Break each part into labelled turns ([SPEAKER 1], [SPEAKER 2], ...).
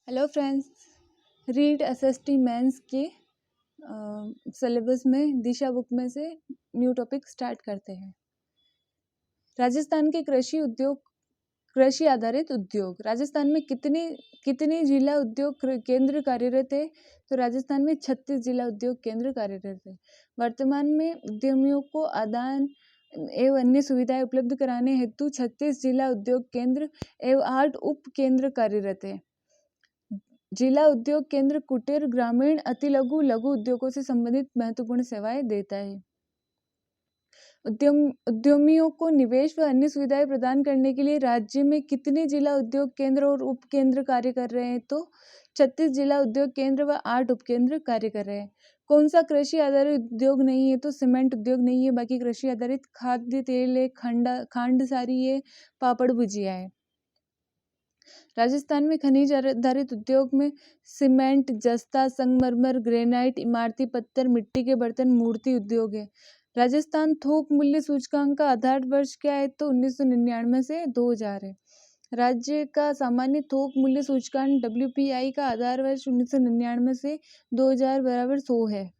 [SPEAKER 1] Hello friends, read SST mains के syllabus में Disha book में से न्यू टॉपिक स्टार्ट करते हैं। राजस्थान के कृषि आधारित उद्योग। राजस्थान में कितने जिला उद्योग केंद्र कार्यरत है? तो राजस्थान में 36 जिला उद्योग केंद्र कार्यरत है। वर्तमान में उद्यमियों को आदान एवं अन्य सुविधाएं उपलब्ध कराने हेतु 36 जिला उद्योग केंद्र एवं 8 उप केंद्र कार्यरत है। जिला उद्योग केंद्र कुटीर, ग्रामीण, अति लघु उद्योगों से संबंधित महत्वपूर्ण सेवाएं देता है। उद्यमियों को निवेश व अन्य सुविधाएं प्रदान करने के लिए राज्य में कितने जिला उद्योग केंद्र और उप केंद्र कार्य कर रहे हैं? तो 36 जिला उद्योग केंद्र व 8 उप केंद्र कार्य कर रहे हैं। कौन सा कृषि आधारित उद्योग नहीं है? तो सीमेंट उद्योग नहीं है। बाकी कृषि आधारित खाद्य तेल है, खांड सारी है, पापड़ भुजिया है। राजस्थान में खनिज आधारित उद्योग में सीमेंट, जस्ता, संगमरमर, ग्रेनाइट, इमारती पत्थर, मिट्टी के बर्तन, मूर्ति उद्योग है। राजस्थान थोक मूल्य सूचकांक का आधार वर्ष क्या है? तो 1999 से 2000 है। राज्य का सामान्य थोक मूल्य सूचकांक WPI का आधार वर्ष 1999 से 2000 बराबर 100 है।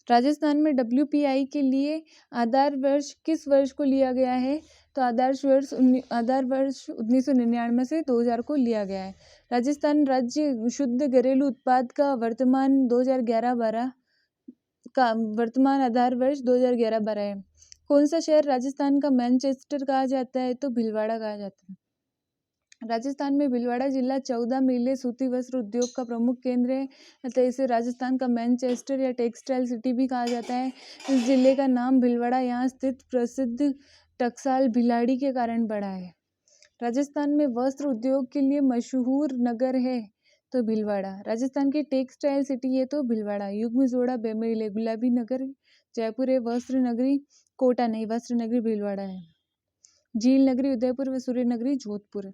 [SPEAKER 1] राजस्थान में WPI के लिए आधार वर्ष किस वर्ष को लिया गया है? तो आधार वर्ष 1999 से 2000 को लिया गया है। राजस्थान राज्य शुद्ध घरेलू उत्पाद का वर्तमान 2011-12 का वर्तमान आधार वर्ष 2011-12 है। कौन सा शहर राजस्थान का मैनचेस्टर कहा जाता है? तो भीलवाड़ा कहा जाता है। राजस्थान में भीलवाड़ा जिला 14 मीले सूती वस्त्र उद्योग का प्रमुख केंद्र है, अतः इसे राजस्थान का मैनचेस्टर या टेक्सटाइल सिटी भी कहा जाता है। इस जिले का नाम भीलवाड़ा यहाँ स्थित प्रसिद्ध टकसाल भिलाड़ी के कारण पड़ा है। राजस्थान में वस्त्र उद्योग के लिए मशहूर नगर है तो भीलवाड़ा। राजस्थान की टेक्सटाइल सिटी है तो भीलवाड़ा। युग्म जोड़ा बेमेल है। गुलाबी नगर जयपुर है। वस्त्र नगरी कोटा नहीं, वस्त्र नगरी भीलवाड़ा है। झील नगरी उदयपुर व सूर्य नगरी जोधपुर है।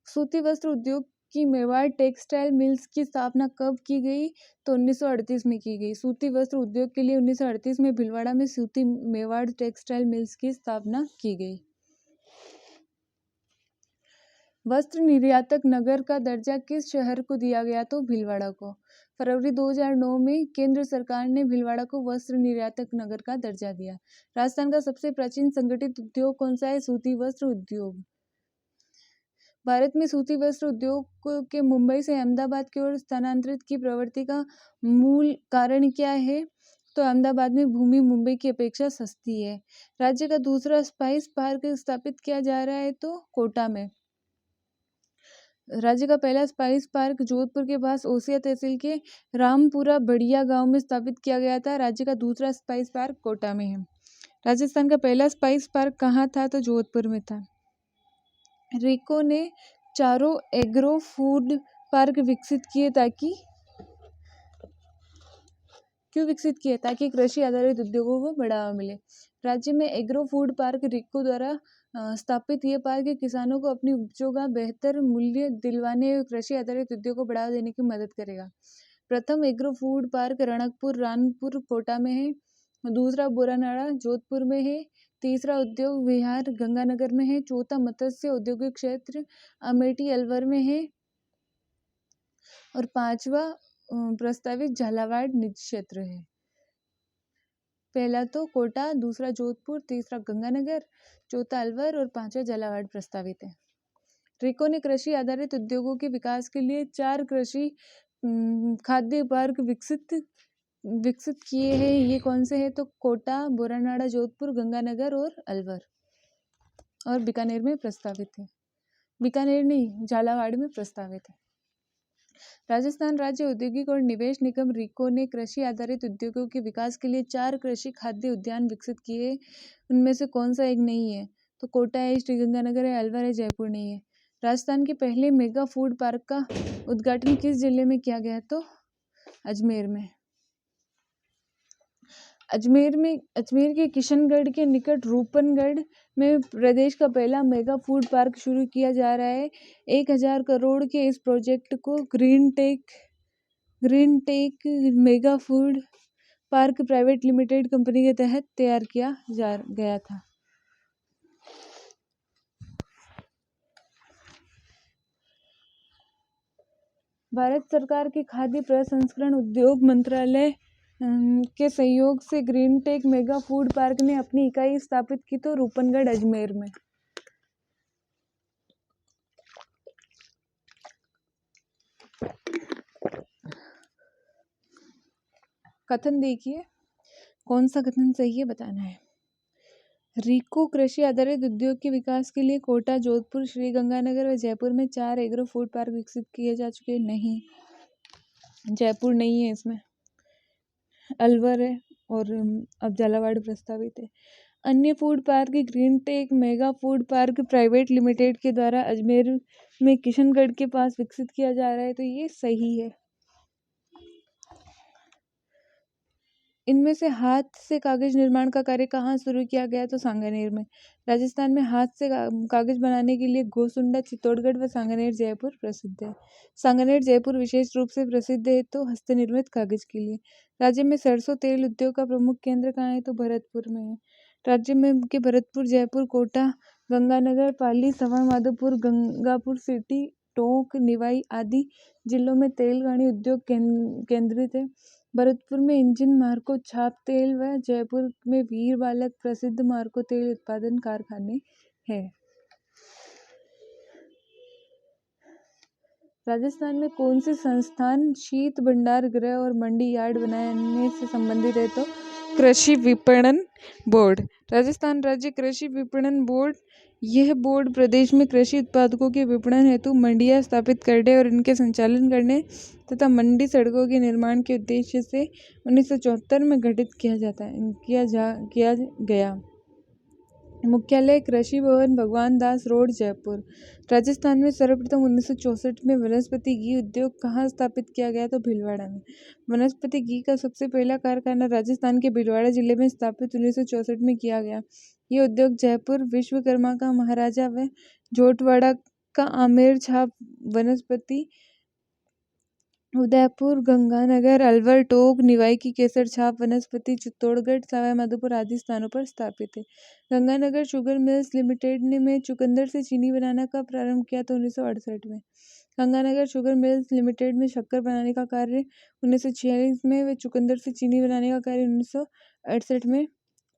[SPEAKER 1] सूती वस्त्र उद्योग की मेवाड़ टेक्सटाइल मिल्स की स्थापना कब की गई? तो 1938 में की गई। सूती वस्त्र उद्योग के लिए 1938 में भीलवाड़ा में सूती मेवाड़ टेक्सटाइल मिल्स की स्थापना की गई। वस्त्र निर्यातक नगर का दर्जा किस शहर को दिया गया? तो भीलवाड़ा को। फरवरी 2009 में केंद्र सरकार ने भीलवाड़ा को वस्त्र निर्यातक नगर का दर्जा दिया। राजस्थान का सबसे प्राचीन संगठित उद्योग कौन सा है? सूती वस्त्र उद्योग। भारत में सूती वस्त्र उद्योग के मुंबई से अहमदाबाद की ओर स्थानांतरित की प्रवृत्ति का मूल कारण क्या है? तो अहमदाबाद में भूमि मुंबई की अपेक्षा सस्ती है। राज्य का दूसरा स्पाइस पार्क स्थापित किया जा रहा है तो कोटा में। राज्य का पहला स्पाइस पार्क जोधपुर के पास ओसिया तहसील के रामपुरा बढ़िया गांव में स्थापित किया गया था। राज्य का दूसरा स्पाइस पार्क कोटा में है। राजस्थान का पहला स्पाइस पार्क कहाँ था? तो जोधपुर में था। रिको ने 4 एग्रो फूड पार्क विकसित किए ताकि कृषि आधारित उद्योगों को बढ़ावा मिले। राज्य में एग्रो फूड पार्क रिको द्वारा स्थापित ये पार्क किसानों को अपनी उपजों का बेहतर मूल्य दिलवाने और कृषि आधारित उद्योग को बढ़ावा देने की मदद करेगा। प्रथम agro food park Ranakpur Ranpur Kota में है। दूसरा बोरानाड़ा जोधपुर में है। तीसरा उद्योग विहार गंगानगर में है। चौथा मत्स्य औद्योगिक क्षेत्र अमेठी अलवर में है और 5वां प्रस्तावित झालावाड़ निजी क्षेत्र है। पहला तो कोटा, दूसरा जोधपुर, तीसरा गंगानगर, चौथा अलवर और 5वां झालावाड़ प्रस्तावित है। रिको ने कृषि आधारित उद्योगों के विकास के लिए 4 कृषि खाद्य पार्क विकसित किए हैं। ये कौन से हैं? तो कोटा, बोरानाड़ा, जोधपुर, गंगानगर और अलवर, और बीकानेर में प्रस्तावित है। बीकानेर नहीं, झालावाड़ में प्रस्तावित है। राजस्थान राज्य औद्योगिक और निवेश निगम रिको ने कृषि आधारित उद्योगों के विकास के लिए 4 कृषि खाद्य उद्यान विकसित किए। उनमें से कौन सा एक नहीं है? तो कोटा है, श्रीगंगानगर है, अलवर है, जयपुर नहीं है। राजस्थान के पहले मेगा फूड पार्क का उद्घाटन किस जिले में किया गया? तो अजमेर में। अजमेर के किशनगढ़ के निकट रूपनगढ़ में प्रदेश का पहला मेगा फूड पार्क शुरू किया जा रहा है। 1000 करोड़ के इस प्रोजेक्ट को green tech mega food park private limited company के तहत तैयार किया गया था। भारत सरकार के खाद्य प्रसंस्करण उद्योग मंत्रालय के सहयोग से green tech mega food park ने अपनी इकाई स्थापित की तो रूपनगढ़ अजमेर में। कथन देखिए, कौन सा कथन सही है बताना है। रीको कृषि आधारित उद्योग के विकास के लिए कोटा, जोधपुर, श्रीगंगानगर व जयपुर में 4 एग्रो फूड पार्क विकसित किए जा चुके। नहीं, जयपुर नहीं है, इसमें अलवर है और अब झालावाड़ प्रस्तावित है। अन्य food park green tech mega food park private limited के द्वारा अजमेर में किशनगढ़ के पास विकसित किया जा रहा है, तो ये सही है। इनमें से हाथ से कागज निर्माण का कार्य कहाँ शुरू किया गया, तो सांगानेर में। राजस्थान में हाथ से कागज बनाने के लिए गोसुंडा, चित्तौड़गढ़ व सांगानेर जयपुर प्रसिद्ध है। सांगानेर जयपुर विशेष रूप से प्रसिद्ध है तो हस्तनिर्मित कागज के लिए। राज्य में सरसों तेल उद्योग का प्रमुख केंद्र कहाँ है, तो भरतपुर में है। राज्य में के भरतपुर, जयपुर, कोटा, गंगानगर, पाली, सवाईमाधोपुर, गंगापुर सिटी, टोंक, निवाई आदि जिलों में तेल घानी उद्योग केंद्रित है। भरतपुर में इंजन मार्को छाप तेल व जयपुर में वीर बालक प्रसिद्ध मार्को तेल उत्पादन कारखाने हैं। राजस्थान में कौन से संस्थान शीत भंडार गृह और मंडी यार्ड बनाने से संबंधित है, तो कृषि विपणन बोर्ड। राजस्थान राज्य कृषि विपणन बोर्ड, यह बोर्ड प्रदेश में कृषि उत्पादकों के विपणन हेतु मंडियां स्थापित करने और इनके संचालन करने तथा मंडी सड़कों के निर्माण के उद्देश्य से 1974 में गठित किया गया। मुख्यालय कृषि भवन, भगवान दास रोड, जयपुर। राजस्थान में सर्वप्रथम 1964 में वनस्पति घी उद्योग कहाँ स्थापित किया गया, तो भीलवाड़ा में। वनस्पति घी का सबसे पहला कारखाना राजस्थान के भीलवाड़ा जिले में स्थापित 1964 में किया गया। ये उद्योग जयपुर विश्वकर्मा का महाराजा व जोटवाड़ा का आमेर छाप वनस्पति, उदयपुर, गंगानगर, अलवर, टोंक, निवाई की केसर छाप वनस्पति, चित्तौड़गढ़, सवाईमाधोपुर आदि स्थानों पर स्थापित है। गंगानगर शुगर मिल्स लिमिटेड ने में चुकंदर से चीनी बनाना का प्रारंभ किया तो 1968 में। गंगानगर शुगर मिल्स लिमिटेड में शक्कर बनाने का कार्य 1946 में व चुकंदर से चीनी बनाने का कार्य 1968 में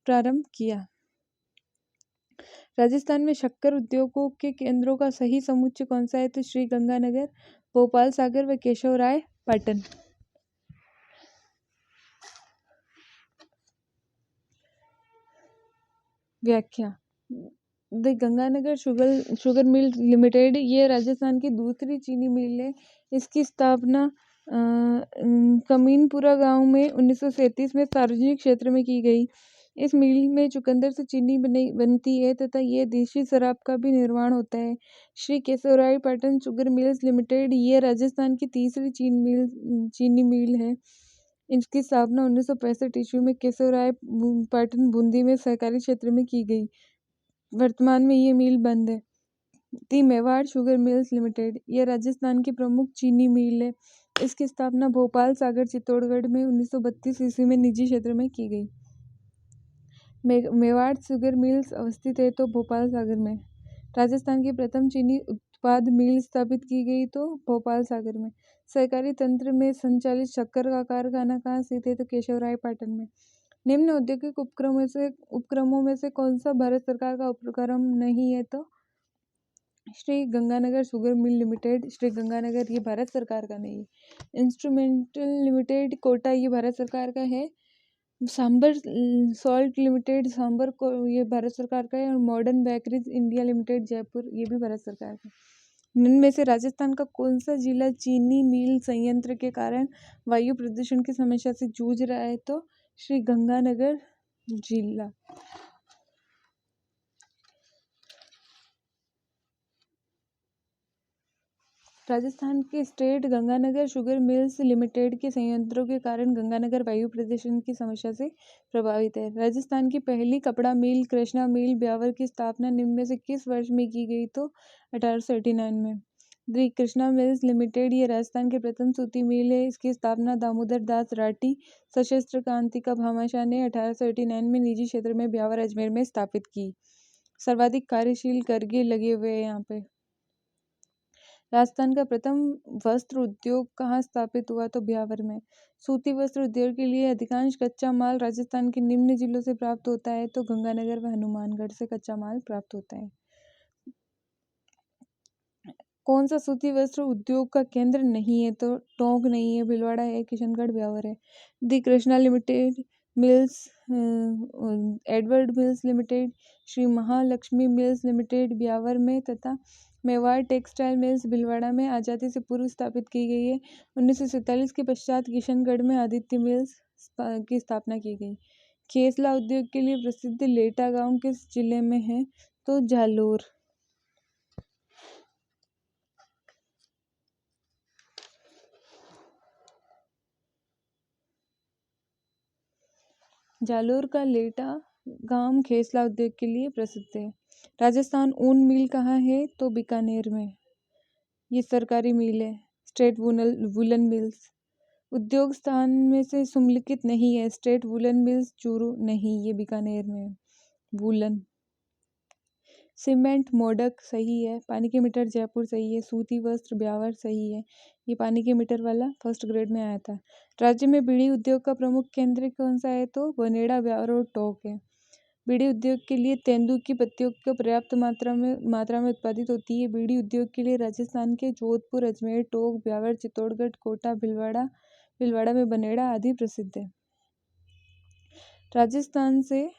[SPEAKER 1] प्रारंभ किया। राजस्थान में शक्कर उद्योगों के केंद्रों का सही समुच्चय कौन सा है, तो श्री गंगानगर, भोपाल सागर व केशव राय पाटन। व्याख्या। The Ganganagar sugar mill limited ये राजस्थान की दूसरी चीनी मिल है। इसकी स्थापना कमीनपुरा गांव में 1937 में सार्वजनिक क्षेत्र में की गई। इस मिल में चुकंदर से चीनी बनती है तथा ये देशी शराब का भी निर्माण होता है। Shri Keshavrai Patan sugar mills limited ये राजस्थान की तीसरी चीनी मिल है। इसकी स्थापना 1965 ईस्वी में केशवराय पाटन बूंदी में सहकारी क्षेत्र में की गई। वर्तमान में ये मिल बंद है। दी मेवाड़ शुगर मिल्स लिमिटेड यह राजस्थान की प्रमुख चीनी मिल है। इसकी स्थापना भोपाल सागर चित्तौड़गढ़ में 1932 ईस्वी में निजी क्षेत्र में की गई। मेवाड़ शुगर मिल्स अवस्थित है तो भोपाल सागर में। राजस्थान की प्रथम चीनी उत्पाद मिल स्थापित की गई तो भोपाल सागर में। सहकारी तंत्र में संचालित शक्कर का कारखाना कहाँ स्थित है, तो केशवराय पाटन में। निम्न औद्योगिक उपक्रमों में से कौन सा भारत सरकार का उपक्रम नहीं है, तो Shri Ganganagar sugar mill limited. Shri Ganganagar ये भारत सरकार का नहीं है। इंस्ट्रूमेंटल लिमिटेड कोटा ये भारत सरकार का है। सांबर सॉल्ट लिमिटेड सांबर को ये भारत सरकार का है। और modern bakeries India limited Jaipur ये भी भारत सरकार का है। इनमें से राजस्थान का कौन सा जिला चीनी मिल संयंत्र के कारण वायु प्रदूषण की समस्या से जूझ रहा है, तो श्री गंगानगर जिला। राजस्थान के state Ganganagar sugar mills limited के संयंत्रों के कारण गंगानगर वायु प्रदूषण की समस्या से प्रभावित है। राजस्थान की पहली कपड़ा मिल कृष्णा मिल ब्यावर की स्थापना निम्न में से किस वर्ष में की गई, तो 1889 में। दी कृष्णा मिल्स लिमिटेड ये राजस्थान के प्रथम सूती मिल है। इसकी स्थापना दामोदर दास राठी सशस्त्र क्रांति का भामाशाह ने 1889 में निजी क्षेत्र में ब्यावर अजमेर में स्थापित की। सर्वाधिक कार्यशील करघे लगे हुए हैं यहाँ पे। राजस्थान का प्रथम वस्त्र उद्योग कहाँ स्थापित हुआ? तो ब्यावर में। सूती वस्त्र उद्योग के लिए अधिकांश कच्चा माल राजस्थान के निम्न जिलों से प्राप्त होता है, तो गंगानगर व हनुमानगढ़ से कच्चा माल प्राप्त होता है। कौन सा सूती वस्त्र उद्योग का केंद्र नहीं है? तो टोंक नहीं है, भीलवाड़ा है, किशनगढ़, ब्यावर है। The Krishna limited mills, Edward mills limited, Shri Mahalakshmi mills limited Beawar में तथा मेवाड़ टेक्सटाइल मिल्स भीलवाड़ा में आज़ादी से पूर्व स्थापित की गई है। 1947 के पश्चात किशनगढ़ में आदित्य मिल्स की स्थापना की गई। खेसला उद्योग के लिए प्रसिद्ध लेटा गांव किस जिले में है? तो जालोर। जालोर का लेटा गांव खेसला उद्योग के लिए प्रसिद्ध है। राजस्थान ऊन मिल कहाँ है? तो बीकानेर में। ये सरकारी मिल है। State woollen mills. उद्योग स्थान में से सुमलिखित नहीं है। स्टेट वुलन मिल्स चूरू नहीं, ये बीकानेर में है। वुलन। सीमेंट मोडक सही है। पानी के मीटर जयपुर सही है। सूती वस्त्र ब्यावर सही है। ये पानी के मीटर वाला फर्स्ट ग्रेड में आया था। राज्य में बीड़ी उद्योग का प्रमुख केंद्र कौन सा है? तो बनेड़ा, ब्यावर और टोंक है। बीड़ी उद्योग के लिए तेंदू की पत्तियों को पर्याप्त मात्रा में उत्पादित होती है। बीड़ी उद्योग के लिए राजस्थान के जोधपुर, अजमेर, टोंक, ब्यावर, चित्तौड़गढ़, कोटा, भीलवाड़ा में बनेड़ा आदि प्रसिद्ध है। राजस्थान से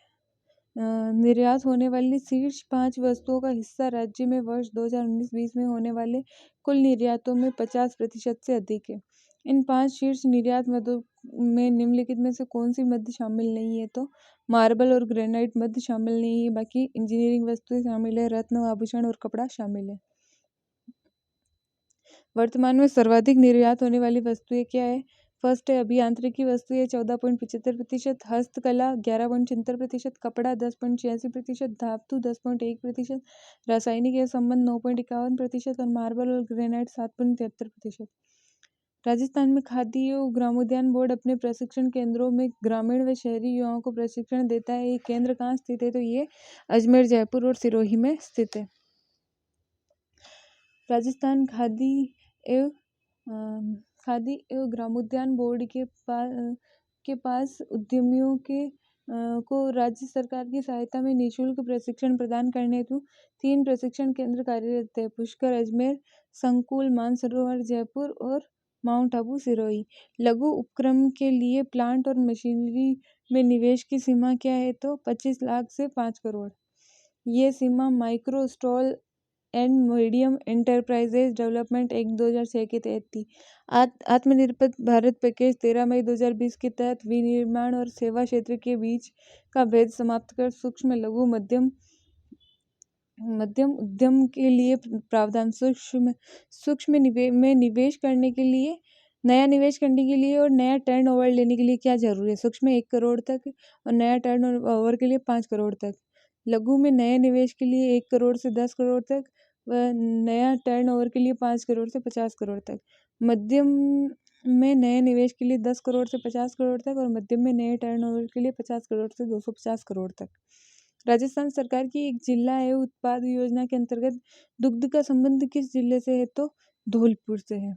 [SPEAKER 1] निर्यात होने वाली शीर्ष 5 वस्तुओं का हिस्सा राज्य में वर्ष 2019-20 में होने वाले कुल निर्यातों में 50% से अधिक है। इन 5 शीर्ष निर्यात मदों में निम्नलिखित में से कौन सी मध्य शामिल नहीं है? तो मार्बल और ग्रेनाइट मध्य शामिल नहीं है, बाकी इंजीनियरिंग वस्तुएं शामिल है, रत्न, आभूषण और कपड़ा शामिल है। वर्तमान में सर्वाधिक निर्यात होने वाली वस्तुएं क्या है? फर्स्ट है अभियांत्रिकी वस्तुएं 14.75%, हस्तकला 11.76%, कपड़ा 10.86%, धातु 10.1%, रासायनिक एवं संबंध 9.51% और मार्बल और ग्रेनाइट 7.73%। राजस्थान में खादी एवं ग्रामोद्यान बोर्ड अपने प्रशिक्षण केंद्रों में ग्रामीण व शहरी युवाओं को प्रशिक्षण देता है। ये केंद्र कहाँ स्थित है? तो ये अजमेर, जयपुर और सिरोही में स्थित है। राजस्थान खादी एवं ग्रामोद्यान बोर्ड के पास उद्यमियों को राज्य सरकार की सहायता में निःशुल्क प्रशिक्षण प्रदान करने हेतु 3 प्रशिक्षण केंद्र कार्यरत है। पुष्कर, अजमेर, संकुल, मानसरोवर, जयपुर और माउंट आबू, सिरोही। लघु उपक्रम के लिए प्लांट और मशीनरी में निवेश की सीमा क्या है? तो 25 लाख से 5 करोड़। ये सीमा micro, small and medium enterprises development act 2006 के तहत थी। आत्मनिर्भर भारत पैकेज 13 मई 2020 के तहत विनिर्माण और सेवा क्षेत्र के बीच का भेद समाप्त कर सूक्ष्म, लघु, मध्यम उद्यम के लिए प्रावधान। सूक्ष्म में निवेश करने के लिए, नया निवेश करने के लिए और नया टर्नओवर लेने के लिए क्या जरूरी है? सूक्ष्म 1 करोड़ तक और नया टर्नओवर के लिए 5 करोड़ तक। लघु में नए निवेश के लिए 1 करोड़ से 10 करोड़ तक व नया टर्नओवर के लिए 5 करोड़ से 50 करोड़ तक। मध्यम में नए निवेश के लिए 10 करोड़ से 50 करोड़ तक और मध्यम में नए टर्नओवर के लिए 50 करोड़ से 250 करोड़ तक। राजस्थान सरकार की एक जिला एवं उत्पाद योजना के अंतर्गत दुग्ध का संबंध किस जिले से है? तो धौलपुर से है।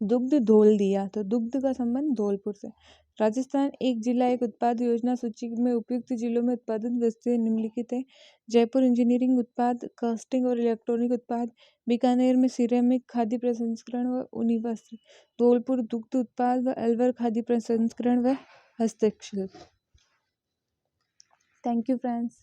[SPEAKER 1] दुग्ध धौल दिया, तो दुग्ध का संबंध धौलपुर से। राजस्थान एक जिला एक उत्पाद योजना सूची में उपयुक्त जिलों में उत्पादित वस्तुएं निम्नलिखित है। जयपुर इंजीनियरिंग उत्पाद, कास्टिंग और इलेक्ट्रॉनिक उत्पाद, बीकानेर में सिरेमिक, खाद्य प्रसंस्करण व ऊनी वस्त्र, धौलपुर दुग्ध उत्पाद व अलवर खाद्य प्रसंस्करण व हस्तशिल्प। Thank you friends.